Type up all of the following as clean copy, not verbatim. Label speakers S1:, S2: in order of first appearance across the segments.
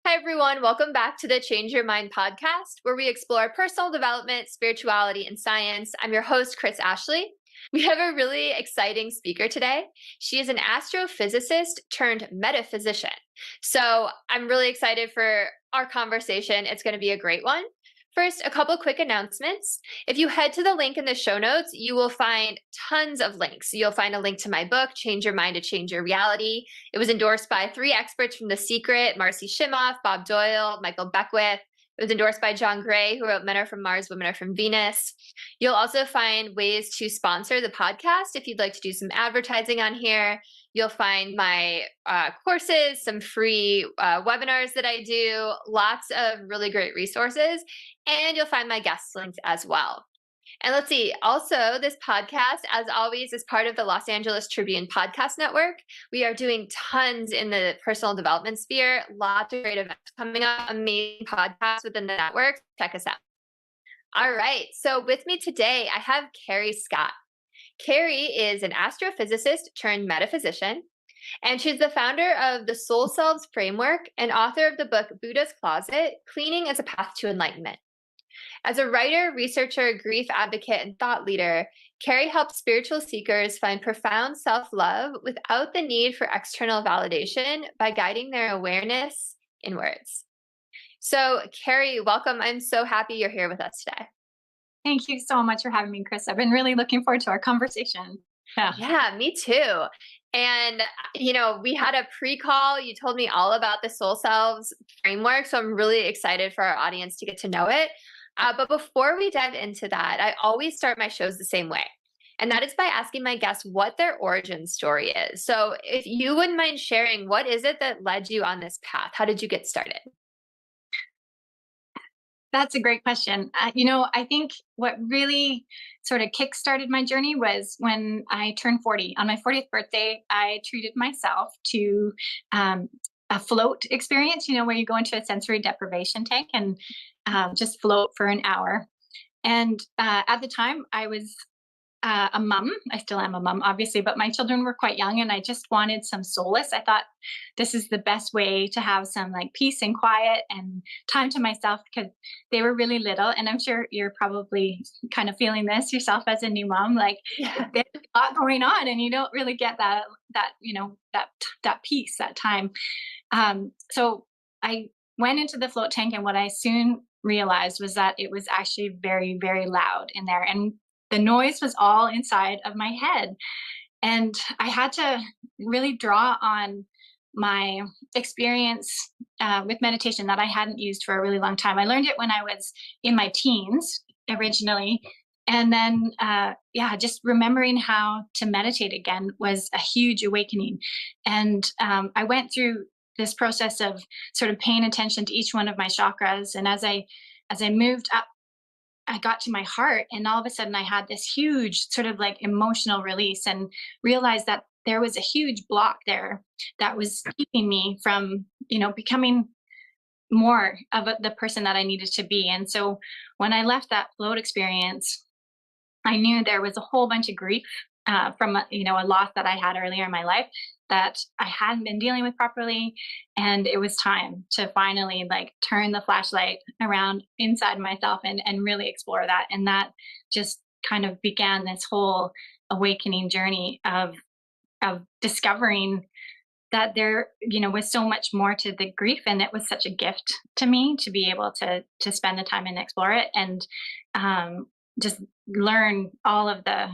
S1: Hi, everyone. Welcome back to the Change Your Mind podcast, where we explore personal development, spirituality, and science. I'm your host, Chris Ashley. We have a really exciting speaker today. She is an astrophysicist turned metaphysician. So I'm really excited for our conversation. It's going to be a great one. First, a couple quick announcements. If you head to the link in the show notes, you will find tons of links. You'll find a link to my book, Change Your Mind to Change Your Reality. It was endorsed by 3 experts from The Secret, Marcy Shimoff, Bob Doyle, Michael Beckwith. It was endorsed by John Gray, who wrote Men Are From Mars, Women Are From Venus. You'll also find ways to sponsor the podcast if you'd like to do some advertising on here. You'll find my courses, some free webinars that I do, lots of really great resources, and you'll find my guest links as well. And let's see, also this podcast, as always, is part of the Los Angeles Tribune Podcast Network. We are doing tons in the personal development sphere, lots of great events coming up, amazing podcasts within the network. Check us out. All right, so with me today, I have Kerri Scott. Kerri is an astrophysicist turned metaphysician, and she's the founder of the Soul Selves Framework and author of the book Buddha's Closet, Cleaning as a Path to Enlightenment. As a writer, researcher, grief advocate, and thought leader, Kerri helps spiritual seekers find profound self-love without the need for external validation by guiding their awareness inwards. So, Kerri, welcome. I'm so happy you're here with us today.
S2: Thank you so much for having me, Chris. I've been really looking forward to our conversation.
S1: Yeah, me too. And, we had a pre-call. You told me all about the Soul Selves framework. So I'm really excited for our audience to get to know it. But before we dive into that, I always start my shows the same way. And that is by asking my guests what their origin story is. So if you wouldn't mind sharing, what is it that led you on this path? How did you get started?
S2: That's a great question. I think what really sort of kickstarted my journey was when I turned 40. On my 40th birthday, I treated myself to a float experience, where you go into a sensory deprivation tank and just float for an hour. And at the time, I was a mom. I still am a mom, obviously, but my children were quite young and I just wanted some solace. I thought this is the best way to have some peace and quiet and time to myself because they were really little. And I'm sure you're probably kind of feeling this yourself as a new mom, there's a lot going on and you don't really get that peace, that time. So I went into the float tank and what I soon realized was that it was actually very, very loud in there. And the noise was all inside of my head. And I had to really draw on my experience with meditation that I hadn't used for a really long time. I learned it when I was in my teens originally. And then, just remembering how to meditate again was a huge awakening. And I went through this process of sort of paying attention to each one of my chakras. And as I moved up, I got to my heart and all of a sudden I had this huge sort of emotional release and realized that there was a huge block there that was keeping me from, becoming more of the person that I needed to be. And so when I left that float experience, I knew there was a whole bunch of grief from, a loss that I had earlier in my life that I hadn't been dealing with properly. And it was time to finally turn the flashlight around inside myself and really explore that. And that just kind of began this whole awakening journey of discovering that there, was so much more to the grief. And it was such a gift to me to be able to spend the time and explore it and just learn all of the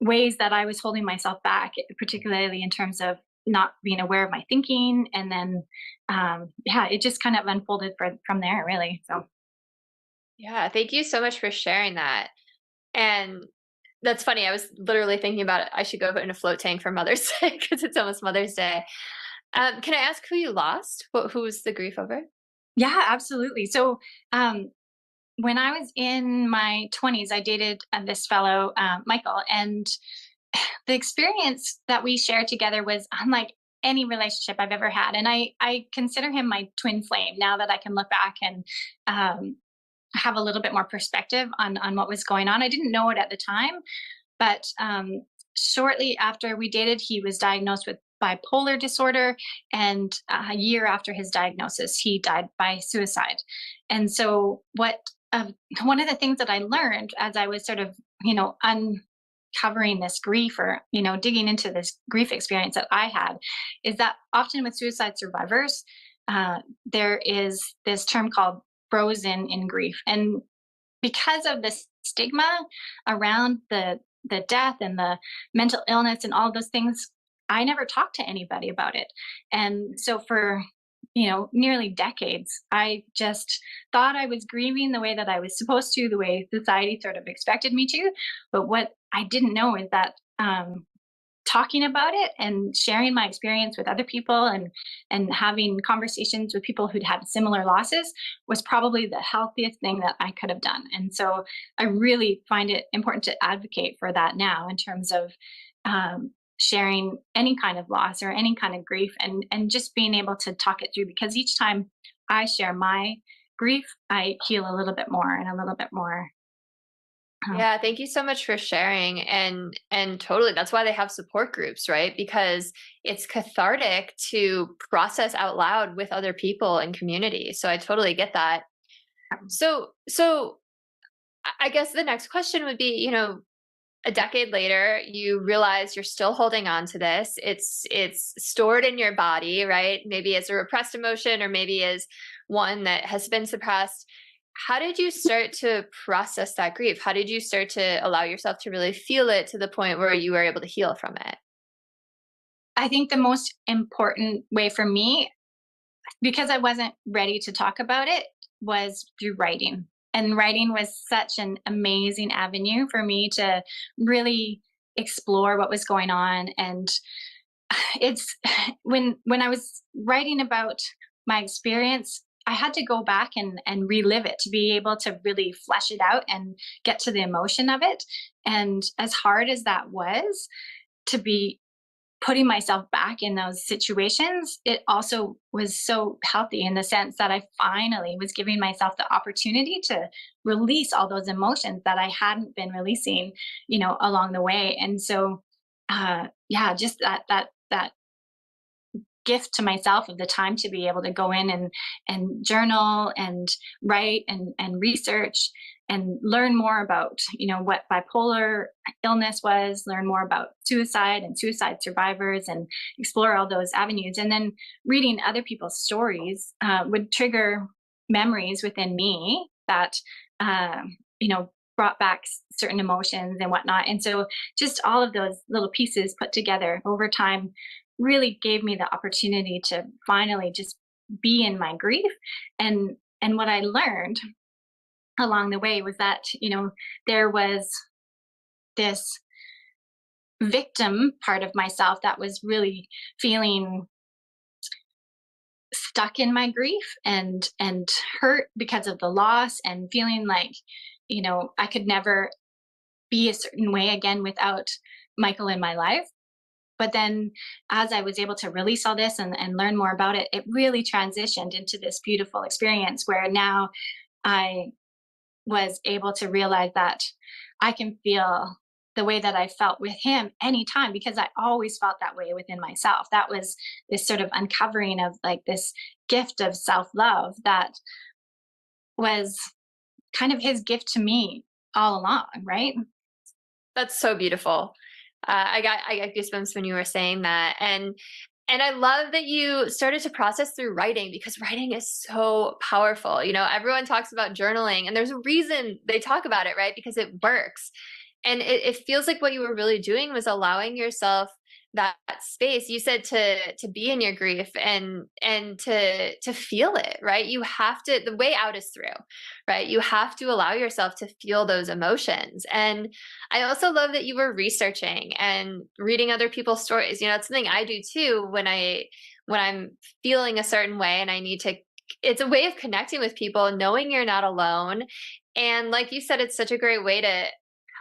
S2: ways that I was holding myself back, particularly in terms of not being aware of my thinking. And then, it just kind of unfolded from there, really. So.
S1: Yeah, thank you so much for sharing that. And that's funny. I was literally thinking about it. I should go in a float tank for Mother's Day because it's almost Mother's Day. Can I ask who you lost? Who was the grief over?
S2: Yeah, absolutely. So, when I was in my 20s, I dated this fellow, Michael, and the experience that we shared together was unlike any relationship I've ever had. And I consider him my twin flame now that I can look back and have a little bit more perspective on what was going on. I didn't know it at the time, but shortly after we dated, he was diagnosed with bipolar disorder, and a year after his diagnosis, he died by suicide. And so, one of the things that I learned as I was sort of, uncovering this grief, or digging into this grief experience that I had, is that often with suicide survivors, there is this term called frozen in grief, and because of this stigma around the death and the mental illness and all those things, I never talked to anybody about it. And so for nearly decades, I just thought I was grieving the way that I was supposed to, the way society sort of expected me to. But what I didn't know is that talking about it and sharing my experience with other people, and having conversations with people who'd had similar losses, was probably the healthiest thing that I could have done. And so I really find it important to advocate for that now, in terms of sharing any kind of loss or any kind of grief, and just being able to talk it through, because each time I share my grief, I heal a little bit more and a little bit more.
S1: Yeah, thank you so much for sharing. And totally, that's why they have support groups, right? Because it's cathartic to process out loud with other people and community. So I totally get that. So I guess the next question would be, a decade later, you realize you're still holding on to this. It's stored in your body, right? Maybe as a repressed emotion, or maybe as one that has been suppressed. How did you start to process that grief? How did you start to allow yourself to really feel it to the point where you were able to heal from it?
S2: I think the most important way for me, because I wasn't ready to talk about it, was through writing. And writing was such an amazing avenue for me to really explore what was going on. And it's when I was writing about my experience, I had to go back and relive it to be able to really flesh it out and get to the emotion of it. And as hard as that was, to be putting myself back in those situations, it also was so healthy, in the sense that I finally was giving myself the opportunity to release all those emotions that I hadn't been releasing, along the way. And so, yeah, just that gift to myself of the time to be able to go in and journal and write and research and learn more about what bipolar illness was, learn more about suicide and suicide survivors, and explore all those avenues. And then reading other people's stories would trigger memories within me that brought back certain emotions and whatnot. And so just all of those little pieces put together over time really gave me the opportunity to finally just be in my grief. And what I learned along the way was that there was this victim part of myself that was really feeling stuck in my grief, and hurt because of the loss, and feeling like I could never be a certain way again without Michael in my life. But then, as I was able to release all this and learn more about it, it really transitioned into this beautiful experience where now I was able to realize that I can feel the way that I felt with him anytime, because I always felt that way within myself. That was this sort of uncovering of like this gift of self love that was kind of his gift to me all along, right?
S1: That's so beautiful. I got goosebumps when you were saying that. And I love that you started to process through writing, because writing is so powerful. Everyone talks about journaling, and there's a reason they talk about it, right? Because it works. And it feels like what you were really doing was allowing yourself that space. You said to be in your grief and to feel it, right? You have to, the way out is through, right? You have to allow yourself to feel those emotions. And I also love that you were researching and reading other people's stories. It's something I do too when I'm feeling a certain way, and I need to, it's a way of connecting with people, knowing you're not alone. And like you said, it's such a great way to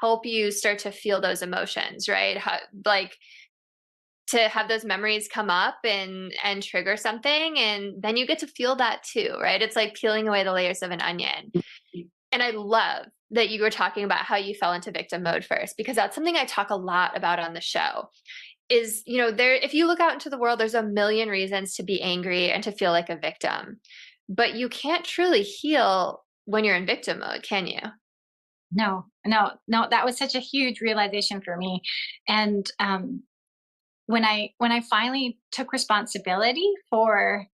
S1: help you start to feel those emotions, right? Like to have those memories come up and trigger something, and then you get to feel that too, right? It's like peeling away the layers of an onion. And I love that you were talking about how you fell into victim mode first, because that's something I talk a lot about on the show. Is, there, if you look out into the world, there's a million reasons to be angry and to feel like a victim, but you can't truly heal when you're in victim mode, can you?
S2: No, no, no, that was such a huge realization for me. And when I finally took responsibility for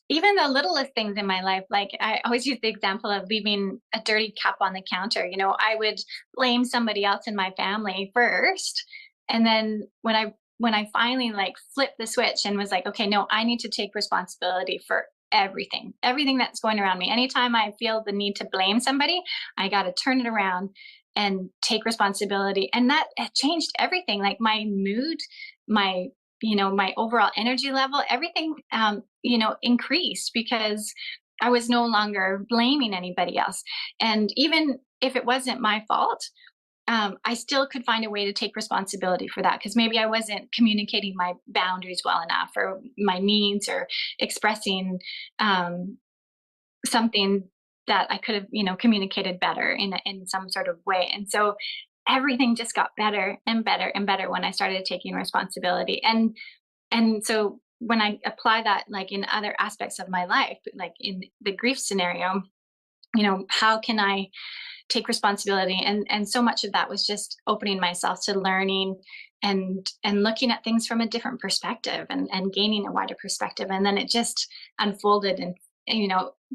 S2: even the littlest things in my life, like I always use the example of leaving a dirty cup on the counter. I would blame somebody else in my family first, and then when I finally like flipped the switch and was like, okay, no, I need to take responsibility for everything that's going around me. Anytime I feel the need to blame somebody, I got to turn it around and take responsibility, and that it changed everything. Like my mood, my my overall energy level, everything increased because I was no longer blaming anybody else. And even if it wasn't my fault, I still could find a way to take responsibility for that, because maybe I wasn't communicating my boundaries well enough, or my needs, or expressing something that I could have, communicated better in some sort of way. And so everything just got better and better and better when I started taking responsibility. And so when I apply that, like in other aspects of my life, like in the grief scenario, how can I take responsibility? And so much of that was just opening myself to learning and looking at things from a different perspective, and gaining a wider perspective. And then it just unfolded and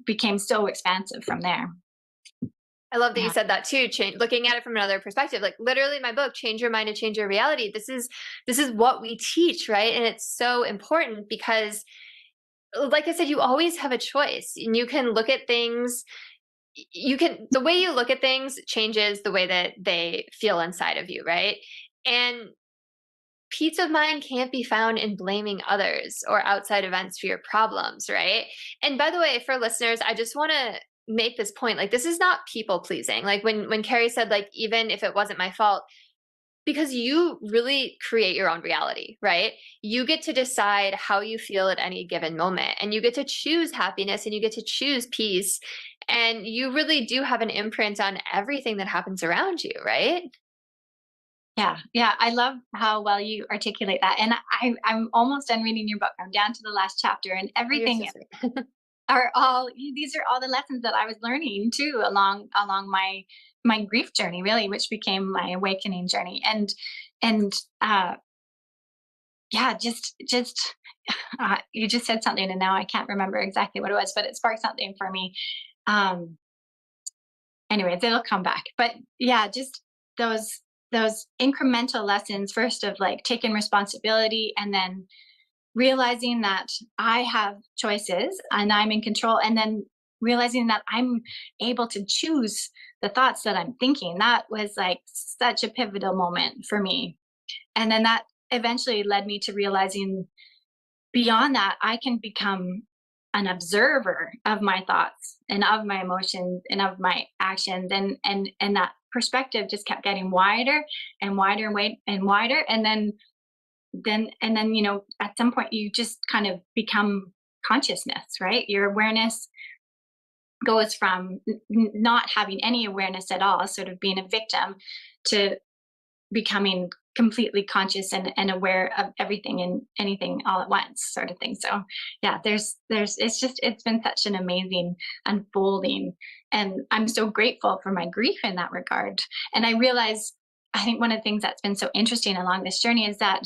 S2: became so expansive from there.
S1: I love that you
S2: Yeah.
S1: said that too. Looking at it from another perspective, like literally my book, Change Your Mind to Change Your Reality. This is what we teach, right? And it's so important because, like I said, you always have a choice, and you can look at things. The way you look at things changes the way that they feel inside of you, right? And peace of mind can't be found in blaming others or outside events for your problems, right? And by the way, for listeners, I just want to make this point, like this is not people pleasing. Like when Kerri said, like, even if it wasn't my fault, because you really create your own reality, right? You get to decide how you feel at any given moment, and you get to choose happiness, and you get to choose peace, and you really do have an imprint on everything that happens around you, right?
S2: Yeah, yeah, I love how well you articulate that. And I'm almost done reading your book. I'm down to the last chapter, and
S1: Oh, you're so
S2: everything
S1: sweet.
S2: these are all the lessons that I was learning too along my grief journey, really, which became my awakening journey. And yeah, just you just said something, and now I can't remember exactly what it was, but it sparked something for me. Um, Anyways, it'll come back. But yeah, just those those incremental lessons, first of like taking responsibility, and then realizing that I have choices and I'm in control, and then realizing that I'm able to choose the thoughts that I'm thinking. That was like such a pivotal moment for me. And then that eventually led me to realizing, beyond that, I can become an observer of my thoughts and of my emotions and of my actions. And that perspective just kept getting wider and wider and wider. And then at some point you just kind of become consciousness, right? Your awareness goes from not having any awareness at all, sort of being a victim, to becoming completely conscious and aware of everything and anything all at once, sort of thing. So yeah, it's been such an amazing unfolding, and I'm so grateful for my grief in that regard. And I think one of the things that's been so interesting along this journey is that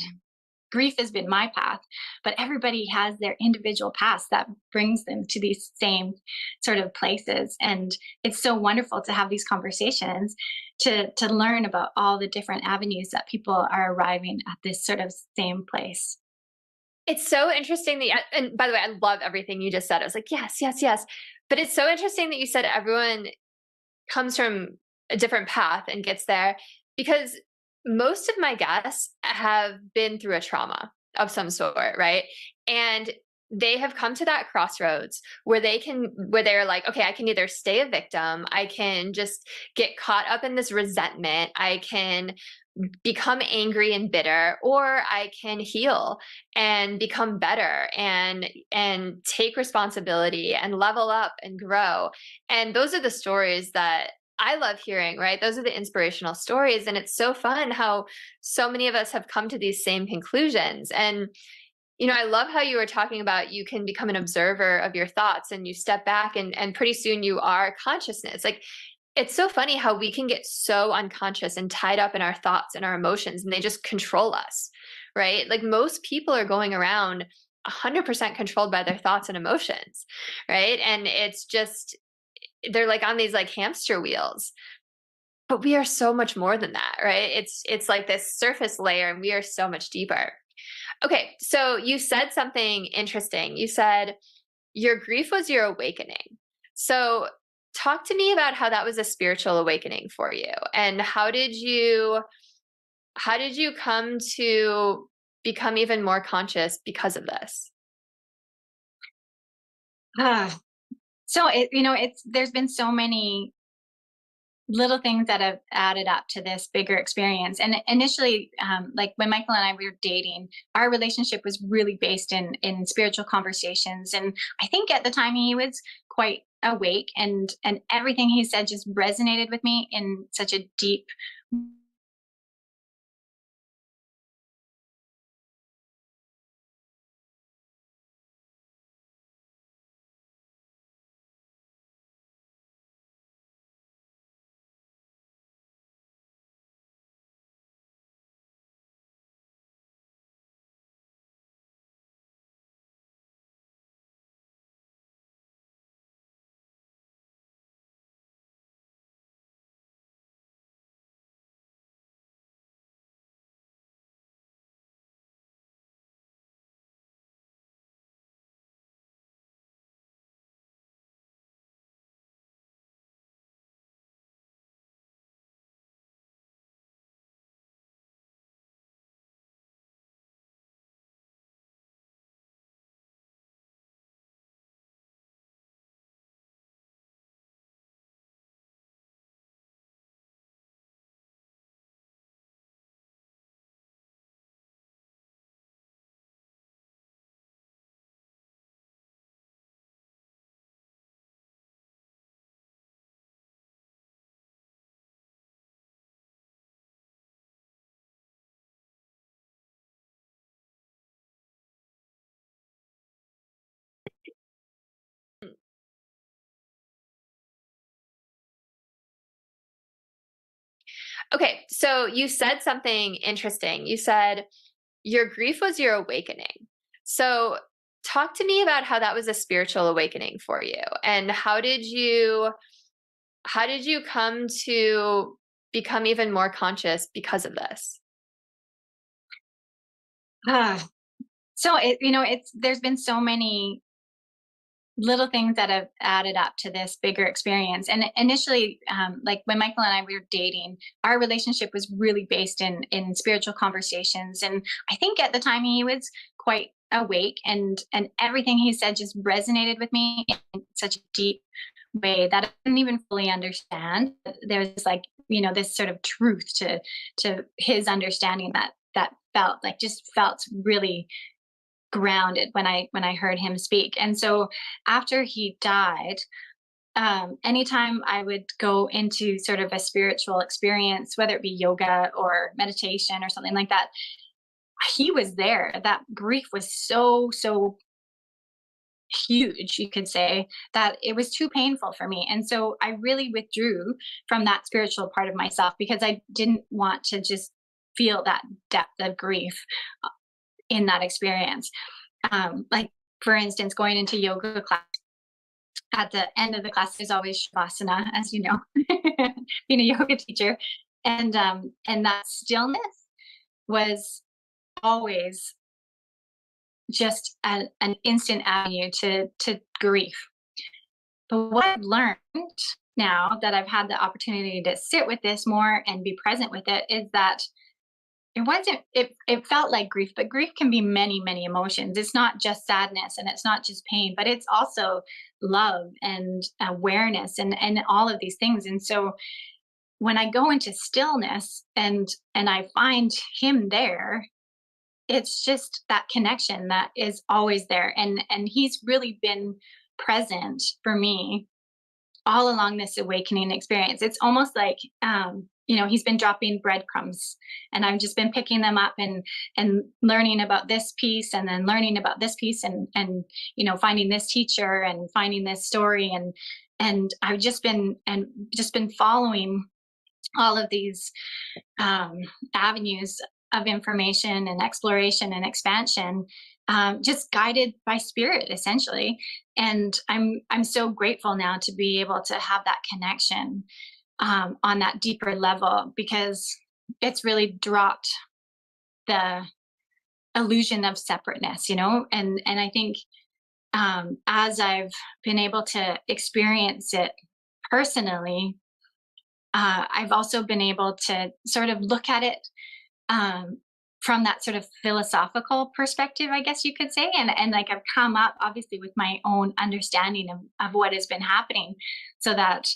S2: grief has been my path, but everybody has their individual paths that brings them to these same sort of places. And it's so wonderful to have these conversations, to learn about all the different avenues that people are arriving at this sort of same place.
S1: It's so interesting that, and by the way, I love everything you just said. I was like, yes, yes, yes. But it's so interesting that you said everyone comes from a different path and gets there, because most of my guests have been through a trauma of some sort, right? And they have come to that crossroads where they're like, okay, I can either stay a victim, I can just get caught up in this resentment, I can become angry and bitter, or I can heal and become better and take responsibility and level up and grow. And those are the stories that I love hearing, right? Those are the inspirational stories. And it's so fun how so many of us have come to these same conclusions. And, I love how you were talking about you can become an observer of your thoughts and you step back and pretty soon you are consciousness. Like, it's so funny how we can get so unconscious and tied up in our thoughts and our emotions, and they just control us, right? Like, most people are going around 100% controlled by their thoughts and emotions, right? And it's just, they're like on these like hamster wheels. But we are so much more than that, right? It's like this surface layer and we are so much deeper. Okay, so you said something interesting. You said your grief was your awakening. So talk to me about how that was a spiritual awakening for you, and how did you come to become even more conscious because of this?
S2: Ah, so it's there's been so many little things that have added up to this bigger experience. And initially, like when Michael and I were dating, our relationship was really based in spiritual conversations. And I think at the time he was quite awake, and everything he said just resonated with me in such a deep.
S1: Okay, so you said something interesting. You said your grief was your awakening. So talk to me about how that was a spiritual awakening for you, and how did you come to become even more conscious because of this?
S2: Ah, so it's there's been so many little things that have added up to this bigger experience. And initially, like when Michael and I were dating, our relationship was really based in spiritual conversations. And I think at the time he was quite awake, and everything he said just resonated with me in such a deep way that I didn't even fully understand. There's like, this sort of truth to his understanding that felt like, just felt really grounded when I heard him speak. And so after he died, anytime I would go into sort of a spiritual experience, whether it be yoga or meditation or something like that, he was there. That grief was so huge, you could say, that it was too painful for me. And so I really withdrew from that spiritual part of myself because I didn't want to just feel that depth of grief in that experience. Like, for instance, going into yoga class, at the end of the class is always shavasana, as you know, being a yoga teacher, and that stillness was always just an instant avenue to grief. But what I've learned now that I've had the opportunity to sit with this more and be present with it is that it felt like grief, but grief can be many emotions. It's not just sadness and it's not just pain, but it's also love and awareness and all of these things. And so when I go into stillness and I find him there, it's just that connection that is always there. And he's really been present for me all along this awakening experience. It's almost like, he's been dropping breadcrumbs, and I've just been picking them up and learning about this piece, and then learning about this piece, and finding this teacher and finding this story, and I've just been following all of these avenues of information and exploration and expansion, just guided by spirit, essentially. And I'm so grateful now to be able to have that connection on that deeper level, because it's really dropped the illusion of separateness, and I think as I've been able to experience it personally, I've also been able to sort of look at it from that sort of philosophical perspective, I guess you could say. And like, I've come up obviously with my own understanding of what has been happening, so that,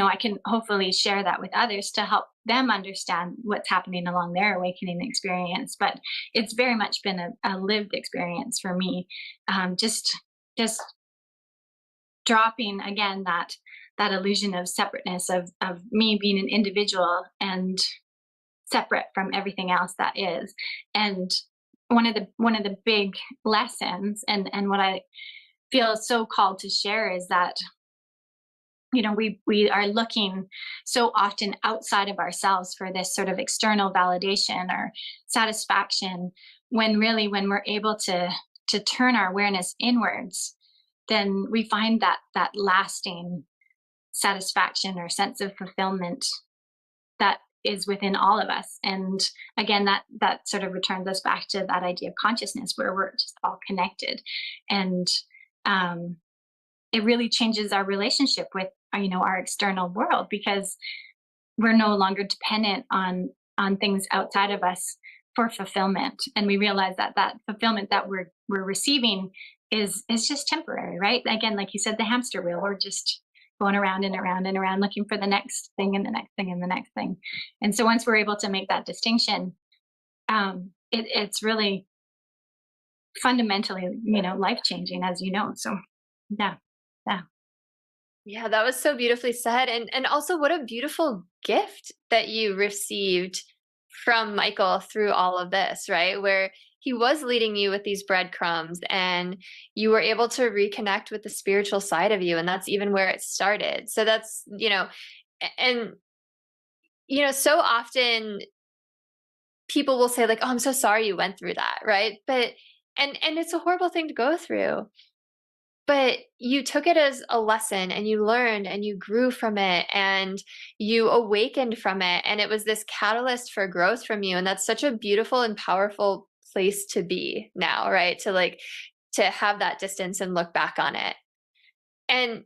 S2: I can hopefully share that with others to help them understand what's happening along their awakening experience. But it's very much been a lived experience for me. Just dropping again that illusion of separateness, of me being an individual and separate from everything else that is. And one of the big lessons, and what I feel so called to share, is that we are looking so often outside of ourselves for this sort of external validation or satisfaction, when really, when we're able to turn our awareness inwards, then we find that lasting satisfaction or sense of fulfillment that is within all of us. And again, that sort of returns us back to that idea of consciousness, where we're just all connected. And it really changes our relationship with our external world, because we're no longer dependent on things outside of us for fulfillment. And we realize that fulfillment that we're receiving is just temporary, right? Again, like you said, the hamster wheel, we're just going around and around and around, looking for the next thing and the next thing and the next thing. And so once we're able to make that distinction, it's really fundamentally, life changing, as you know. So yeah.
S1: Yeah, that was so beautifully said. And also, what a beautiful gift that you received from Michael through all of this, right? Where he was leading you with these breadcrumbs, and you were able to reconnect with the spiritual side of you. And that's even where it started. So that's, and, so often people will say like, oh, I'm so sorry you went through that. Right. But, and it's a horrible thing to go through. But you took it as a lesson, and you learned, and you grew from it, and you awakened from it. And it was this catalyst for growth from you. And that's such a beautiful and powerful place to be now, right? To have that distance and look back on it. And,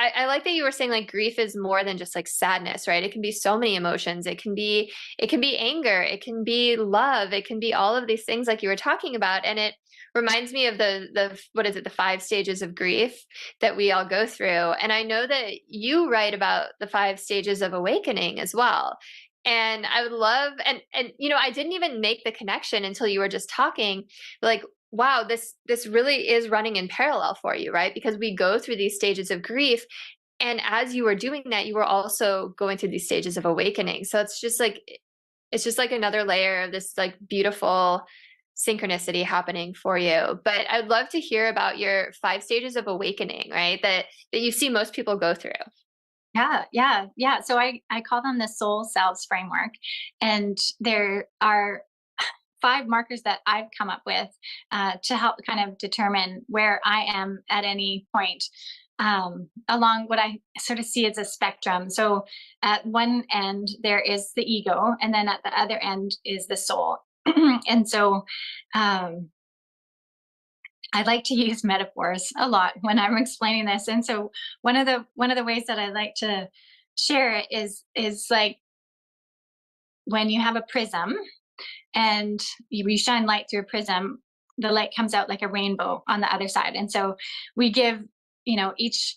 S1: I like that you were saying like grief is more than just like sadness, right? It can be so many emotions. It can be anger. It can be love. It can be all of these things like you were talking about. And it reminds me of the what is it, the 5 stages of grief that we all go through. And I know that you write about the 5 stages of awakening as well. And I would love, and I didn't even make the connection until you were just talking, like, wow, this really is running in parallel for you, right? Because we go through these stages of grief, and as you were doing that, you were also going through these stages of awakening. So it's just like another layer of this like beautiful synchronicity happening for you. But I'd love to hear about your 5 stages of awakening, right? That you see most people go through.
S2: Yeah. So I call them the Soul Selves Framework, and there are 5 markers that I've come up with to help kind of determine where I am at any point along what I sort of see as a spectrum. So at one end, there is the ego, and then at the other end is the soul. And so I like to use metaphors a lot when I'm explaining this. And so one of the ways that I like to share it is like when you have a prism, and we shine light through a prism, the light comes out like a rainbow on the other side. And so we give, each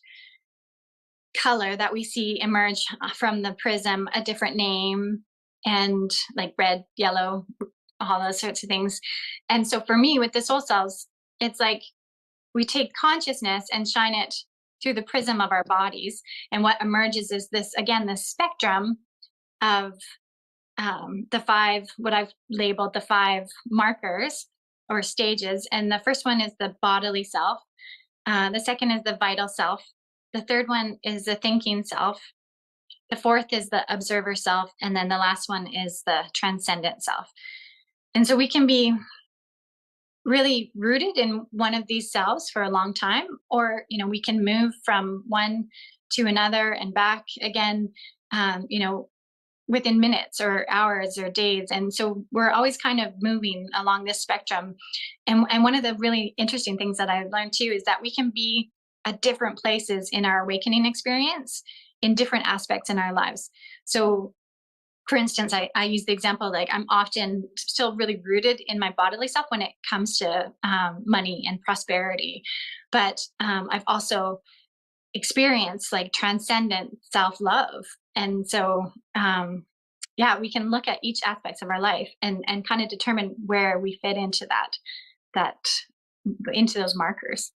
S2: color that we see emerge from the prism a different name, and like red, yellow, all those sorts of things. And so for me with the soul cells, it's like we take consciousness and shine it through the prism of our bodies. And what emerges is this, again, this spectrum of the five, what I've labeled the five markers or stages. And the first one is the bodily self. The second is the vital self. The third one is the thinking self. The fourth is the observer self. And then the last one is the transcendent self. And so we can be really rooted in one of these selves for a long time, or, we can move from one to another and back again, within minutes or hours or days. And so we're always kind of moving along this spectrum. And one of the really interesting things that I've learned too is that we can be at different places in our awakening experience in different aspects in our lives. So for instance, I use the example, like I'm often still really rooted in my bodily self when it comes to money and prosperity. But I've also experienced like transcendent self-love. And so, we can look at each aspect of our life and kind of determine where we fit into into those markers.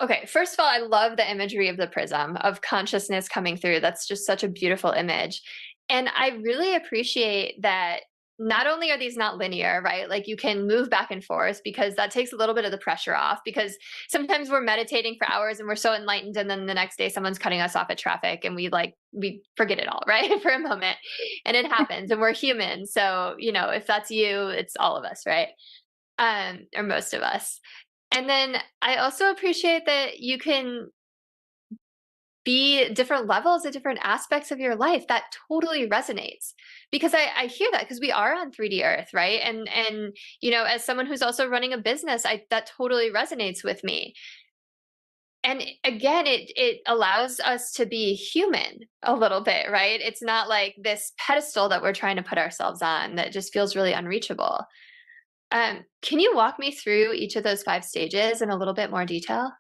S1: Okay, first of all, I love the imagery of the prism of consciousness coming through. That's just such a beautiful image. And I really appreciate that not only are these not linear, right? Like you can move back and forth because that takes a little bit of the pressure off, because sometimes we're meditating for hours and we're so enlightened, and then the next day someone's cutting us off at traffic and we forget it all, right? For a moment. And it happens and we're human. So, if that's you, it's all of us, right? Or most of us. And then I also appreciate that you can be different levels at different aspects of your life. That totally resonates, because I hear that, because we are on 3D Earth, right? And as someone who's also running a business, that totally resonates with me. And again, it allows us to be human a little bit, right? It's not like this pedestal that we're trying to put ourselves on that just feels really unreachable. Can you walk me through each of those 5 stages in a little bit more detail?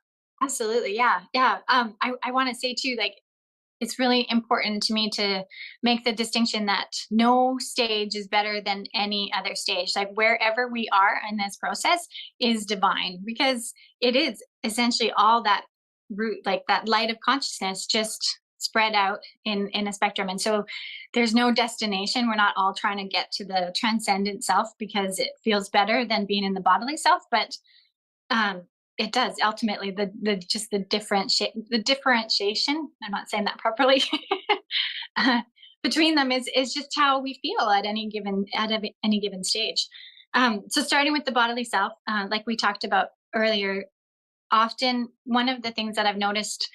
S2: Absolutely. Yeah. Yeah. I want to say too, like, it's really important to me to make the distinction that no stage is better than any other stage. Like wherever we are in this process is divine, because it is essentially all that root, like that light of consciousness just spread out in a spectrum. And so there's no destination. We're not all trying to get to the transcendent self because it feels better than being in the bodily self. But it does ultimately the differentiation. I'm not saying that properly. Between them is just how we feel at any given stage. So starting with the bodily self, like we talked about earlier, often one of the things that I've noticed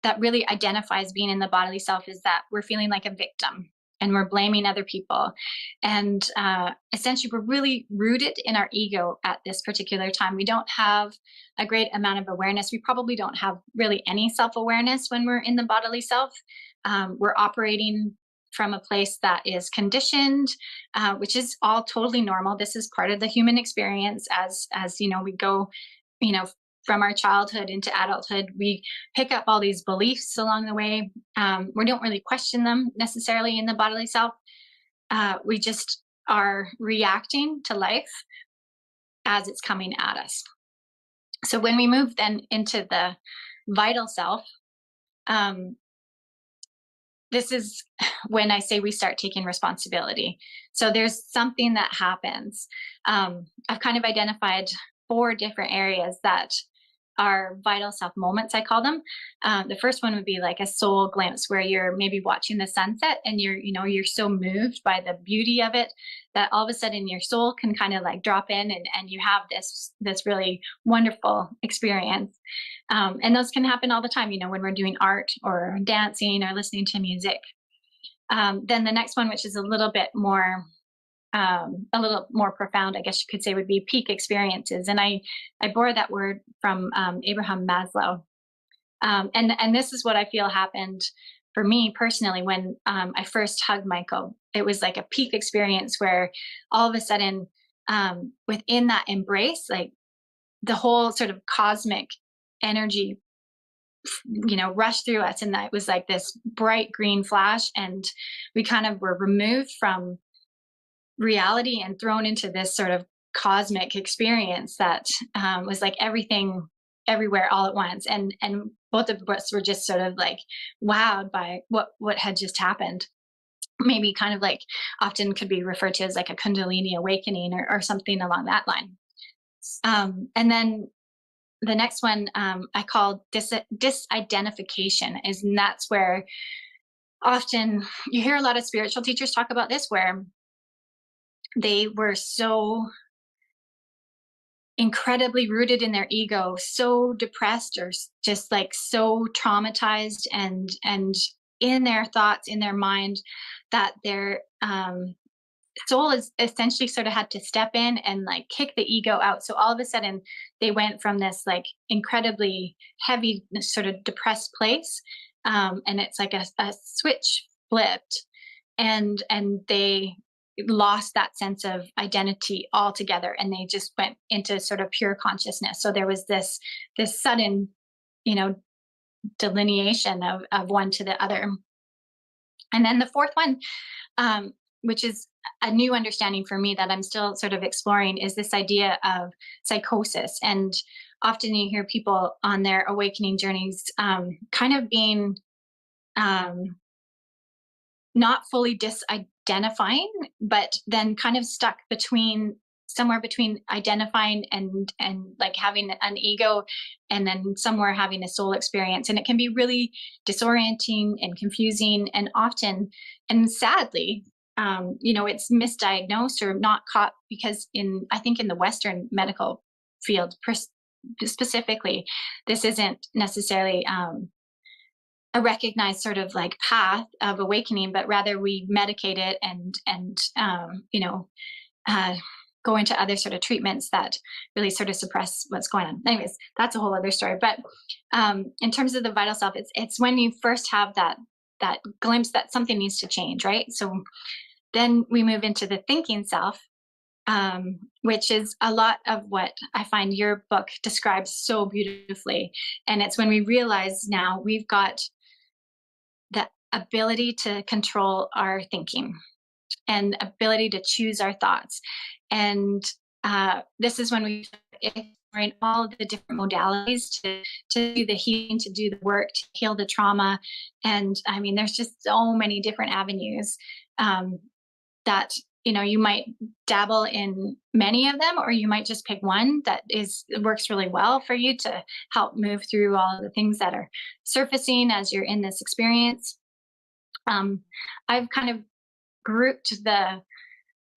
S2: that really identifies being in the bodily self is that we're feeling like a victim and we're blaming other people. And essentially, we're really rooted in our ego at this particular time. We don't have a great amount of awareness. We probably don't have really any self-awareness when we're in the bodily self. We're operating from a place that is conditioned, which is all totally normal. This is part of the human experience. As we go, from our childhood into adulthood, we pick up all these beliefs along the way. We don't really question them necessarily in the bodily self. We just are reacting to life as it's coming at us. So when we move then into the vital self, this is when I say we start taking responsibility. So there's something that happens. I've kind of identified 4 different areas that are vital self moments, I call them. The first one would be like a soul glimpse, where you're maybe watching the sunset and you're so moved by the beauty of it that all of a sudden your soul can kind of like drop in and you have this really wonderful experience. And those can happen all the time, when we're doing art or dancing or listening to music. Then the next one, which is a little more profound, I guess you could say, would be peak experiences. And I borrowed that word from Abraham Maslow. And this is what I feel happened for me personally when I first hugged Michael. It was like a peak experience where all of a sudden, within that embrace, like the whole sort of cosmic energy, rushed through us. And that was like this bright green flash. And we kind of were removed from reality and thrown into this sort of cosmic experience that was like everything everywhere all at once. And both of us were just sort of like wowed by what had just happened. Maybe kind of like often could be referred to as like a Kundalini awakening or something along that line. And then the next one I call disidentification, and that's where often you hear a lot of spiritual teachers talk about this, where they were so incredibly rooted in their ego, so depressed or just like so traumatized and in their thoughts, in their mind, that their soul is essentially sort of had to step in and like kick the ego out. So all of a sudden they went from this like incredibly heavy sort of depressed place, and it's like a switch flipped, and they lost that sense of identity altogether, and they just went into sort of pure consciousness. So there was this sudden, you know, delineation of one to the other. And then the fourth one, which is a new understanding for me that I'm still sort of exploring, is this idea of psychosis. And often you hear people on their awakening journeys kind of being not fully disidentifying, but then kind of stuck between somewhere between identifying and like having an ego, and then somewhere having a soul experience. And it can be really disorienting and confusing, and often, and sadly, you know, it's misdiagnosed or not caught, because I think in the Western medical field specifically, this isn't necessarily a recognized sort of like path of awakening, but rather we medicate it and you know, go into other sort of treatments that really sort of suppress what's going on. Anyways, that's a whole other story. But in terms of the vital self, it's when you first have that glimpse that something needs to change, right? So then we move into the thinking self, which is a lot of what I find your book describes so beautifully. And it's when we realize now we've got the ability to control our thinking and ability to choose our thoughts. And this is when we exploring all of the different modalities to do the healing, to do the work, to heal the trauma. And I mean, there's just so many different avenues that, you know, you might dabble in many of them, or you might just pick one that works really well for you to help move through all of the things that are surfacing as you're in this experience. I've kind of grouped the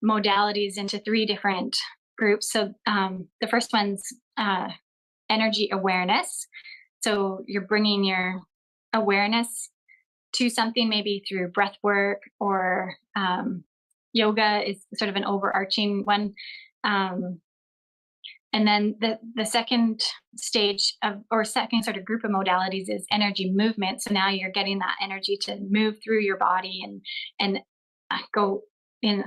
S2: modalities into 3 different groups. So the first one's energy awareness. So you're bringing your awareness to something, maybe through breath work, or yoga is sort of an overarching one. And then the second stage or second sort of group of modalities is energy movement. So now you're getting that energy to move through your body and go in,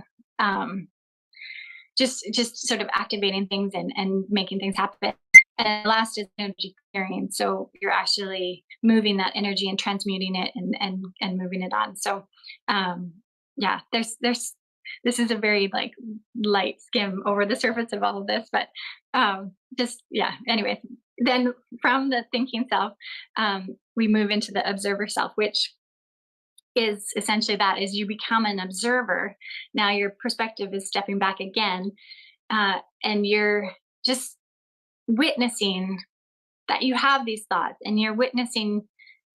S2: just sort of activating things and making things happen. And last is energy clearing. So you're actually moving that energy and transmuting it and moving it on. So yeah, this is a very like light skim over the surface of all of this, but just, yeah, anyway, then from the thinking self, we move into the observer self, which is essentially that is you become an observer. Now your perspective is stepping back again, and you're just witnessing that you have these thoughts, and you're witnessing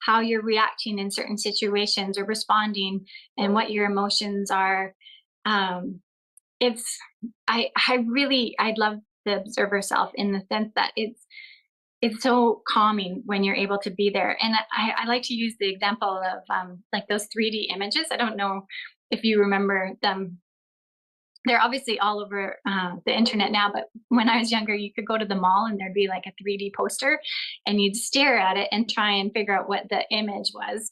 S2: how you're reacting in certain situations or responding, and what your emotions are. I love the observer self in the sense that it's so calming when you're able to be there. And I like to use the example of like those 3D images. I don't know if you remember them. They're obviously all over the internet now, but when I was younger, you could go to the mall and there'd be like a 3D poster, and you'd stare at it and try and figure out what the image was.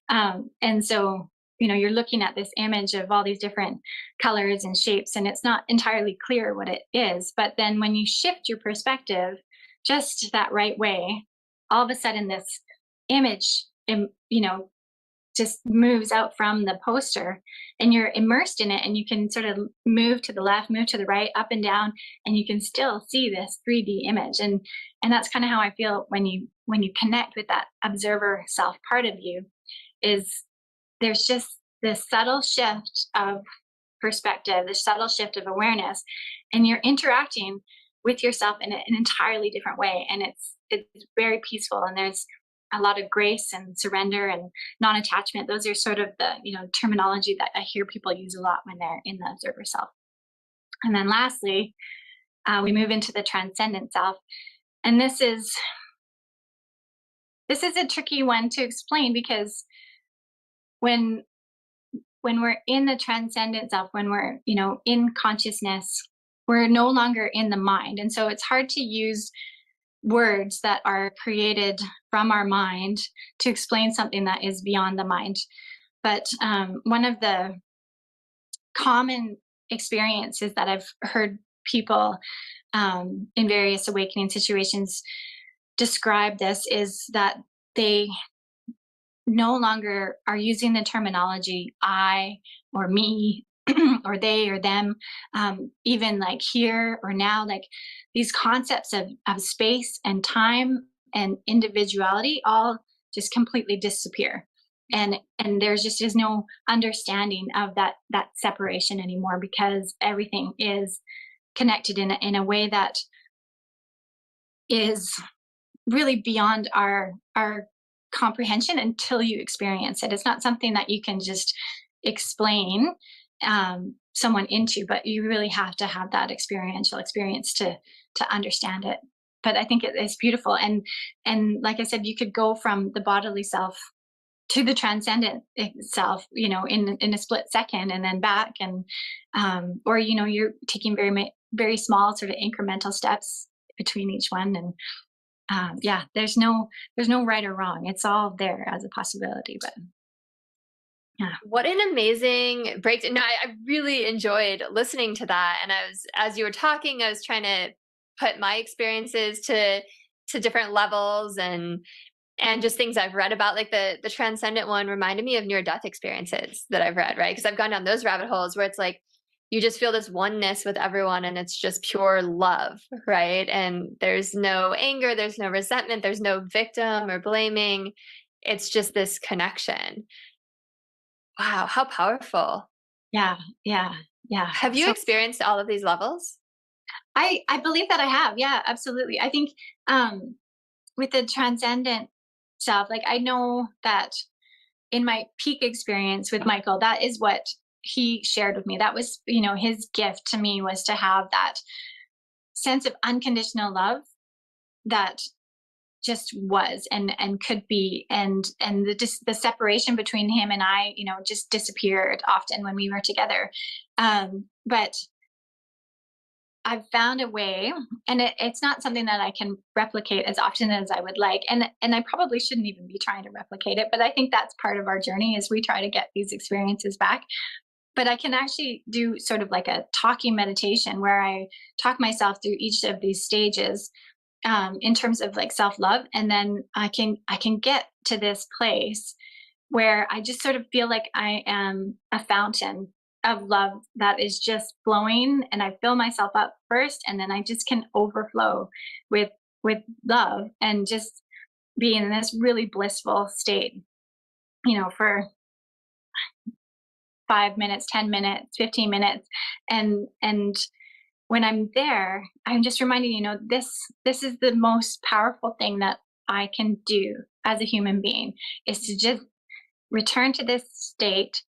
S2: And so, you know, you're looking at this image of all these different colors and shapes, and it's not entirely clear what it is. But then when you shift your perspective just that right way, all of a sudden this image, you know, just moves out from the poster, and you're immersed in it, and you can sort of move to the left, move to the right, up and down, and you can still see this 3D image. And that's kind of how I feel when you connect with that observer self part of you, is there's just this subtle shift of perspective, this subtle shift of awareness, and you're interacting with yourself in an entirely different way. And it's very peaceful, and there's a lot of grace and surrender and non-attachment. Those are sort of the, terminology that I hear people use a lot when they're in the observer self. And then lastly, we move into the transcendent self. And this is a tricky one to explain, because when we're in the transcendent self, when we're, in consciousness, we're no longer in the mind. And so it's hard to use words that are created from our mind to explain something that is beyond the mind. But one of the common experiences that I've heard people in various awakening situations describe this is that they no longer are using the terminology I or me or they or them, even like here or now. Like these concepts of space and time and individuality all just completely disappear. And there's just is no understanding of that separation anymore, because everything is connected in a way that is really beyond our comprehension until you experience it. It's not something that you can just explain someone into, but you really have to have that experiential experience to understand it. But I think it's beautiful, and like I said, you could go from the bodily self to the transcendent self, in a split second, and then back, and or you're taking very small sort of incremental steps between each one. And yeah, there's no right or wrong. It's all there as a possibility. But yeah.
S1: What an amazing breakdown. No, I really enjoyed listening to that. And as you were talking, I was trying to put my experiences to different levels, and just things I've read about. Like the transcendent one reminded me of near-death experiences that I've read, right? Because I've gone down those rabbit holes where it's like you just feel this oneness with everyone, and it's just pure love, right? And there's no anger, there's no resentment, there's no victim or blaming. It's just this connection. Wow, how powerful.
S2: Yeah.
S1: Have you experienced all of these levels?
S2: I believe that I have. Yeah, absolutely. I think with the transcendent self, like I know that in my peak experience with Michael, that is what he shared with me. That was, his gift to me, was to have that sense of unconditional love that just was and could be, and the separation between him and I, just disappeared often when we were together. But I've found a way, and it's not something that I can replicate as often as I would like, and I probably shouldn't even be trying to replicate it. But I think that's part of our journey, is we try to get these experiences back. But I can actually do sort of like a talking meditation where I talk myself through each of these stages, in terms of like self-love, and then I can get to this place where I just sort of feel like I am a fountain of love that is just flowing, and I fill myself up first, and then I just can overflow with love, and just be in this really blissful state, for 5 minutes, 10 minutes, 15 minutes. And when I'm there, I'm just reminding, this is the most powerful thing that I can do as a human being, is to just return to this state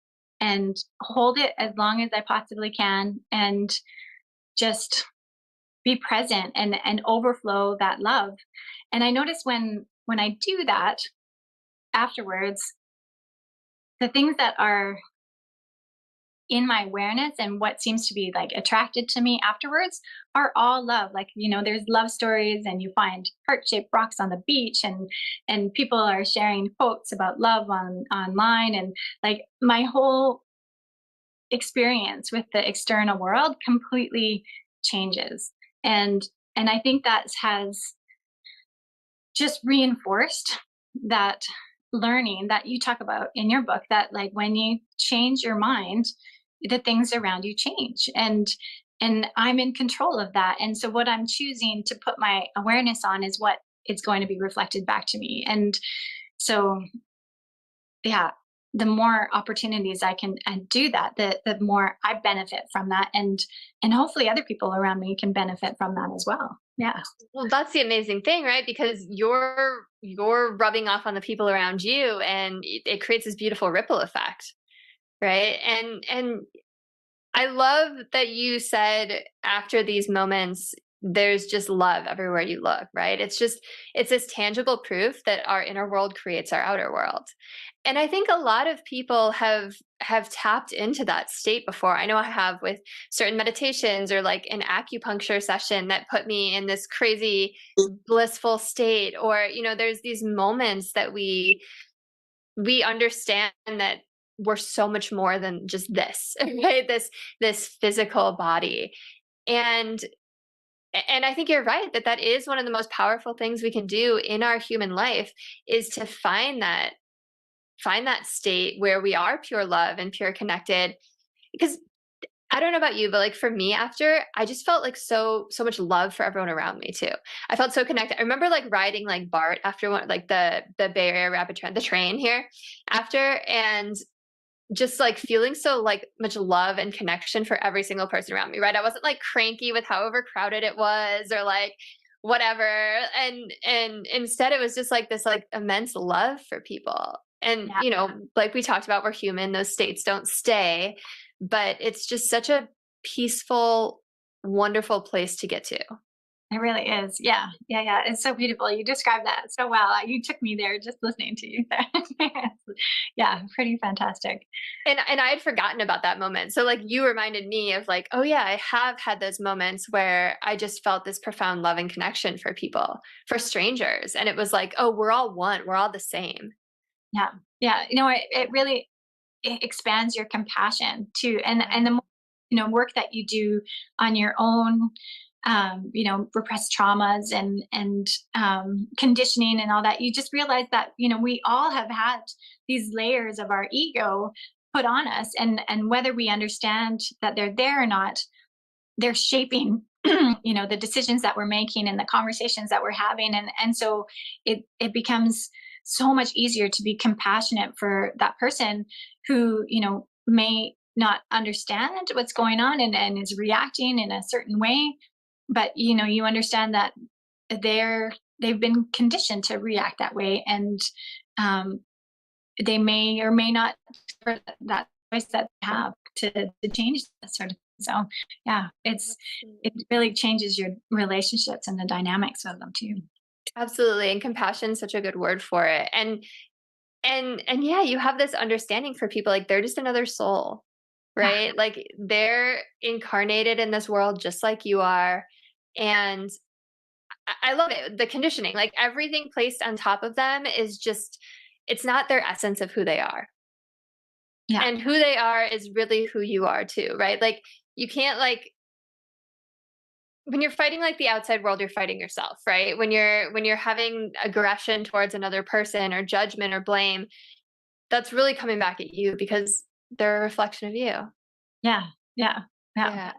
S2: and hold it as long as I possibly can, and just be present and overflow that love. And I notice when I do that, afterwards, the things that are in my awareness and what seems to be like attracted to me afterwards are all love. Like, there's love stories, and you find heart-shaped rocks on the beach, and people are sharing quotes about love online, and like my whole experience with the external world completely changes. And I think that has just reinforced that learning that you talk about in your book, that like when you change your mind, the things around you change. And I'm in control of that. And so what I'm choosing to put my awareness on is what it's going to be reflected back to me. And so, yeah, the more opportunities I can do that, the more I benefit from that, and hopefully other people around me can benefit from that as well. Yeah.
S1: Well, that's the amazing thing, right? Because you're rubbing off on the people around you, and it creates this beautiful ripple effect, right? And I love that you said after these moments, there's just love everywhere you look, right? It's this tangible proof that our inner world creates our outer world. And I think a lot of people have tapped into that state before. I know I have with certain meditations or like an acupuncture session that put me in this crazy blissful state. Or, there's these moments that we understand that we're so much more than just this, right? This physical body. And and I think you're right that that is one of the most powerful things we can do in our human life, is to find that state where we are pure love and pure connected. Because I don't know about you, but like for me, after, I just felt like so much love for everyone around me too. I felt so connected. I remember like riding like BART after one, like the Bay Area Rapid Transit, the train here after, and just like feeling so like much love and connection for every single person around me, right? I wasn't like cranky with how overcrowded it was or like whatever. And instead it was just like this like immense love for people. And
S2: Yeah.
S1: like we talked about, we're human, those states don't stay, but it's just such a peaceful, wonderful place to get to.
S2: It really is. Yeah. Yeah. Yeah. It's so beautiful. You described that so well. You took me there just listening to you. Yeah. Pretty fantastic.
S1: And I had forgotten about that moment. So like you reminded me of like, oh yeah, I have had those moments where I just felt this profound love and connection for people, for strangers. And it was like, oh, we're all one. We're all the same.
S2: Yeah. Yeah. It really it expands your compassion too. And the more, work that you do on your own, repressed traumas and conditioning and all that, you just realize that, we all have had these layers of our ego put on us, and whether we understand that they're there or not, they're shaping the decisions that we're making and the conversations that we're having. And so it becomes so much easier to be compassionate for that person who may not understand what's going on, and is reacting in a certain way, but you understand that they've been conditioned to react that way, and um, they may or may not for that choice that they have to change that sort of thing. So yeah, it really changes your relationships and the dynamics of them too.
S1: Absolutely. And compassion is such a good word for it. And yeah, you have this understanding for people, like they're just another soul,
S2: Yeah,
S1: right? Like they're incarnated in this world just like you are. And I love it. The conditioning, like everything placed on top of them is just, it's not their essence of who they are.
S2: yeah,
S1: And who they are is really who you are too, right? Like you can't like, when you're fighting like the outside world, you're fighting yourself, right? When you're having aggression towards another person or judgment or blame, that's really coming back at you because they're a reflection of you.
S2: yeah, yeah, yeah,
S1: Yeah.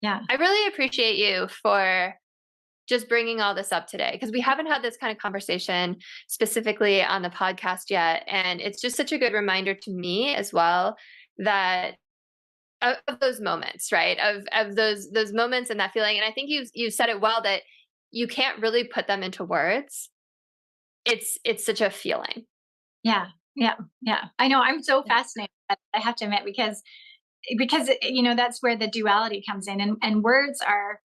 S2: yeah,
S1: I really appreciate you for just bringing all this up today, because we haven't had this kind of conversation specifically on the podcast yet. And it's just such a good reminder to me as well that of those moments, right? Of those moments and that feeling. And I think you said it well, that you can't really put them into words. It's such a feeling.
S2: yeah, yeah, yeah. I know. I'm so fascinated. I have to admit, because that's where the duality comes in, and words are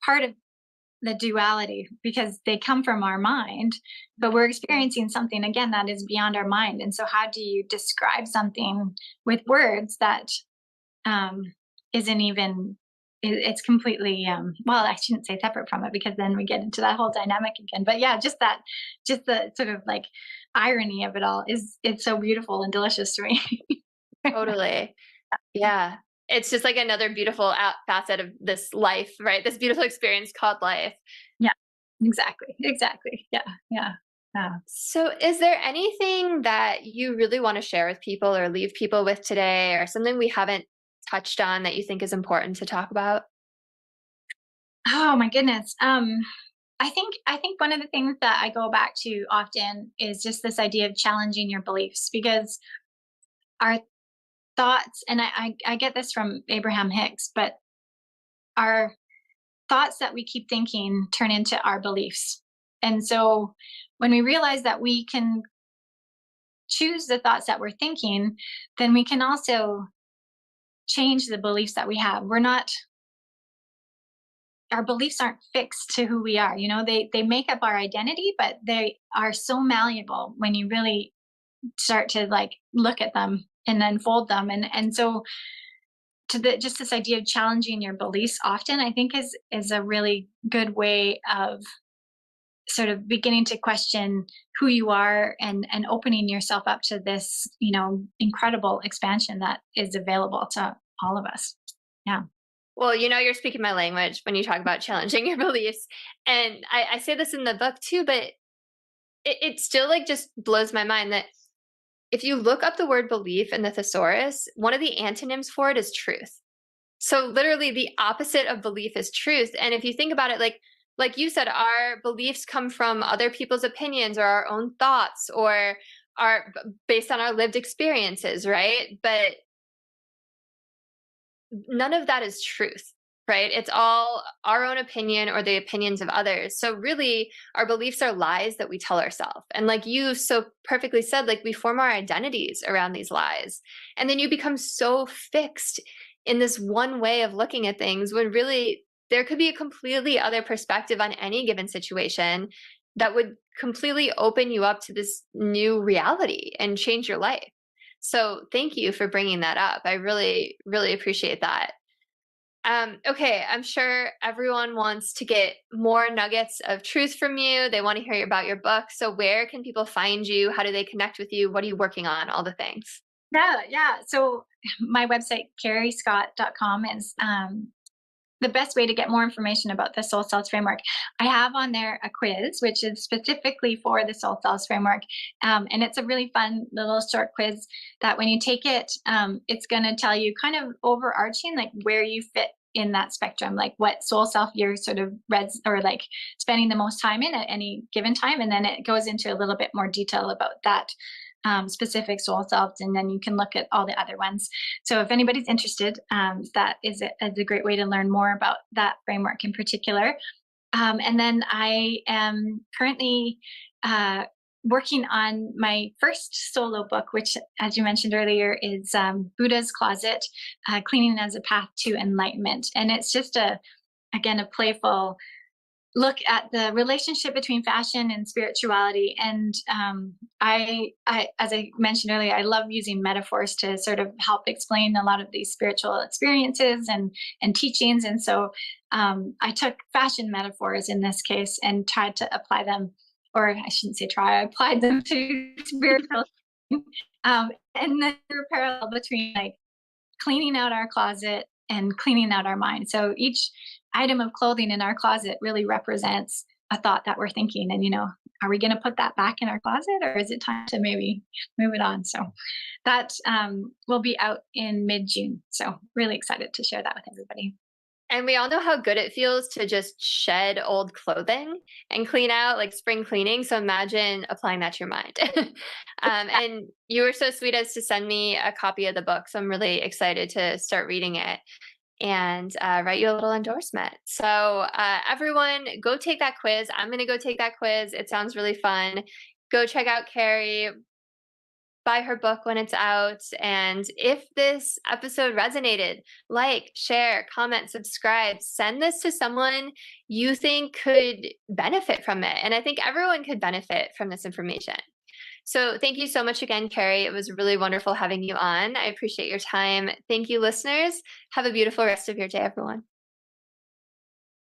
S2: part of the duality because they come from our mind, but we're experiencing something again that is beyond our mind. And so how do you describe something with words that um isn't even it's completely well, I shouldn't say separate from it, because then we get into that whole dynamic again. But yeah, just the sort of like irony of it all is, it's so beautiful and delicious to me.
S1: Totally. Yeah. It's just like another beautiful facet of this life, right? This beautiful experience called life.
S2: Yeah, exactly, exactly. Yeah, yeah. Yeah.
S1: So, is there anything that you really want to share with people or leave people with today, or something we haven't touched on that you think is important to talk about?
S2: Oh my goodness. I think one of the things that I go back to often is just this idea of challenging your beliefs, because our thoughts, and I get this from Abraham Hicks, but our thoughts that we keep thinking turn into our beliefs. And so when we realize that we can choose the thoughts that we're thinking, then we can also change the beliefs that we have. We're not Our beliefs aren't fixed to who we are. They make up our identity, but they are so malleable when you really start to like look at them and unfold them. And so to the just this idea of challenging your beliefs often, I think is a really good way of sort of beginning to question who you are, and opening yourself up to this, incredible expansion that is available to all of us. Yeah.
S1: Well, you're speaking my language when you talk about challenging your beliefs. And I say this in the book too, but it still like just blows my mind that if you look up the word belief in the thesaurus, one of the antonyms for it is truth. So literally the opposite of belief is truth. And if you think about it, like you said, our beliefs come from other people's opinions or our own thoughts, or are based on our lived experiences, right? But none of that is truth, right? It's all our own opinion or the opinions of others. So really our beliefs are lies that we tell ourselves. And like you so perfectly said, like we form our identities around these lies. And then you become so fixed in this one way of looking at things, when really there could be a completely other perspective on any given situation that would completely open you up to this new reality and change your life. So thank you for bringing that up. I really, really appreciate that. Okay, I'm sure everyone wants to get more nuggets of truth from you. They want to hear about your book. So where can people find you? How do they connect with you? What are you working on? All the things.
S2: Yeah, yeah. So my website, kerriscott.com, is the best way to get more information about the Soul Selves Framework. I have on there a quiz, which is specifically for the Soul Selves Framework. And it's a really fun little short quiz that when you take it, it's going to tell you kind of overarching, like where you fit in that spectrum, like what soul self you're sort of or like spending the most time in at any given time. And then it goes into a little bit more detail about that specific soul selves, and then you can look at all the other ones. So if anybody's interested, that is a great way to learn more about that framework in particular. And then I am currently working on my first solo book, which, as you mentioned earlier, is Buddha's Closet: Cleaning as a Path to Enlightenment. And it's just again, a playful look at the relationship between fashion and spirituality. And as I mentioned earlier, I love using metaphors to sort of help explain a lot of these spiritual experiences and teachings. And so I took fashion metaphors in this case and tried to apply them, or I shouldn't say try, I applied them to spiritual. And then there's a parallel between like cleaning out our closet and cleaning out our mind. So each item of clothing in our closet really represents a thought that we're thinking. And, are we going to put that back in our closet, or is it time to maybe move it on? So that will be out in mid-June. So really excited to share that with everybody.
S1: And we all know how good it feels to just shed old clothing and clean out, like spring cleaning. So imagine applying that to your mind. And you were so sweet as to send me a copy of the book. So I'm really excited to start reading it and write you a little endorsement. So everyone, go take that quiz. I'm going to go take that quiz. It sounds really fun. Go check out Kerri, buy her book when it's out. And if this episode resonated, like, share, comment, subscribe, send this to someone you think could benefit from it. And I think everyone could benefit from this information. So thank you so much again, Kerri. It was really wonderful having you on. I appreciate your time. Thank you, listeners. Have a beautiful rest of your day, everyone.